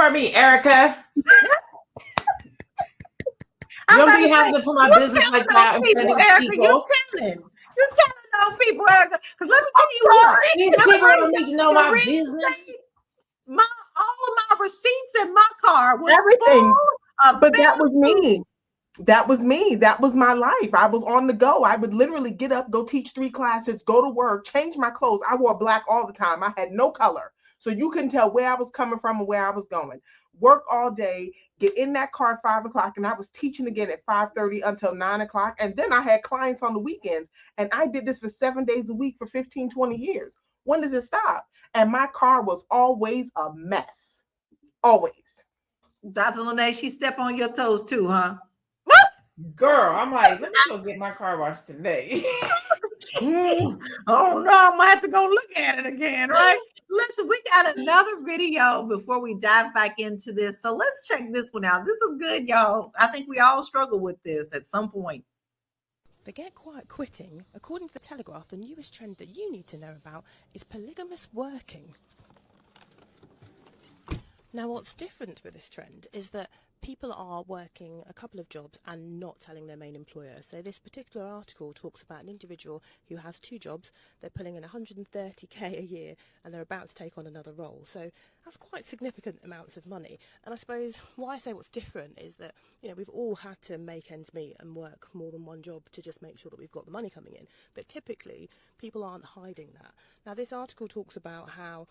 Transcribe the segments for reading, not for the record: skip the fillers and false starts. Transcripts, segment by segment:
for me, Erica. I'm Don't about be to having say, to put my you business telling like that in those front of people, these Erica, people. you telling those people, Erica, because let me tell you what, These people don't need to know my business. all of my receipts in my car was Everything. full of But that fast was me. food. That was me. That was my life. I was on the go. I would literally get up, go teach 3 classes, go to work, change my clothes. I wore black all the time. I had no color. So you couldn't tell where I was coming from and where I was going. Work all day, get in that car at 5 o'clock, and I was teaching again at 5:30 until 9 o'clock. And then I had clients on the weekends. And I did this for 7 days a week for 15, 20 years. When does it stop? And my car was always a mess. Always. Dr. Lene, she step on your toes too, huh? Girl, I'm like, let me go get my car washed today. Oh no, I'm gonna have to go look at it again, right? Listen, we got another video before we dive back into this. So let's check this one out. This is good, y'all. I think we all struggle with this at some point. Forget quiet quitting. According to the Telegraph, the newest trend that you need to know about is polygamous working. Now, what's different with this trend is that people are working a couple of jobs and not telling their main employer. So this particular article talks about an individual who has 2 jobs, they're pulling in 130k a year, and they're about to take on another role. So that's quite significant amounts of money. And I suppose why I say what's different is that, we've all had to make ends meet and work more than one job to just make sure that we've got the money coming in. But typically, people aren't hiding that. Now, this article talks about how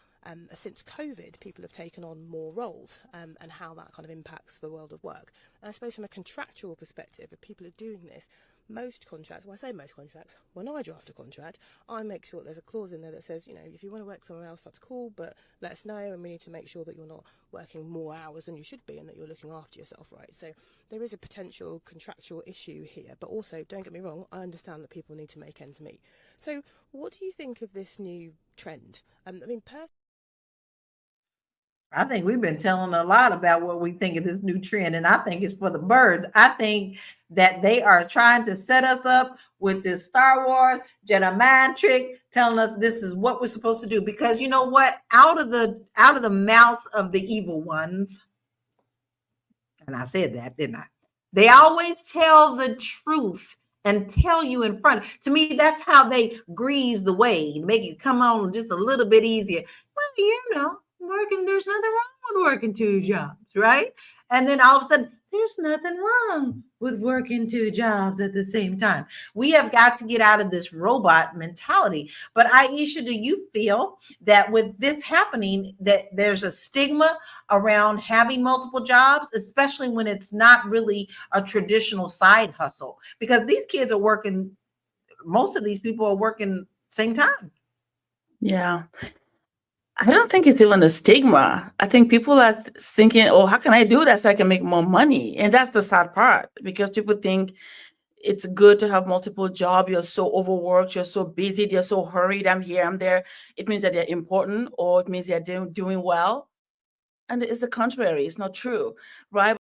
since COVID, people have taken on more roles and how that kind of impacts the world of work. And I suppose from a contractual perspective, if people are doing this, most contracts, well, I say most contracts, when I draft a contract, I make sure there's a clause in there that says, if you want to work somewhere else, that's cool, but let us know, and we need to make sure that you're not working more hours than you should be and that you're looking after yourself, right? So there is a potential contractual issue here, but also, don't get me wrong, I understand that people need to make ends meet. So what do you think of this new trend? I think we've been telling a lot about what we think of this new trend, and I think it's for the birds. I think that they are trying to set us up with this Star Wars Jedi mind trick, telling us this is what we're supposed to do. Because you know what? Out of the mouths of the evil ones, and I said that, didn't I? They always tell the truth and tell you in front. To me, that's how they grease the way, make it come on just a little bit easier. Well, working, there's nothing wrong with working 2 jobs, right? And then all of a sudden, there's nothing wrong with working 2 jobs at the same time. We have got to get out of this robot mentality. But Aisha, do you feel that with this happening, that there's a stigma around having multiple jobs, especially when it's not really a traditional side hustle? Because these kids are working, most of these people are working same time. Yeah. I don't think it's even a stigma. I think people are thinking, oh, how can I do that so I can make more money? And that's the sad part, because people think it's good to have multiple jobs. You're so overworked, you're so busy, you're so hurried. I'm here, I'm there. It means that they're important, or it means they're doing well. And it's the contrary. It's not true, right?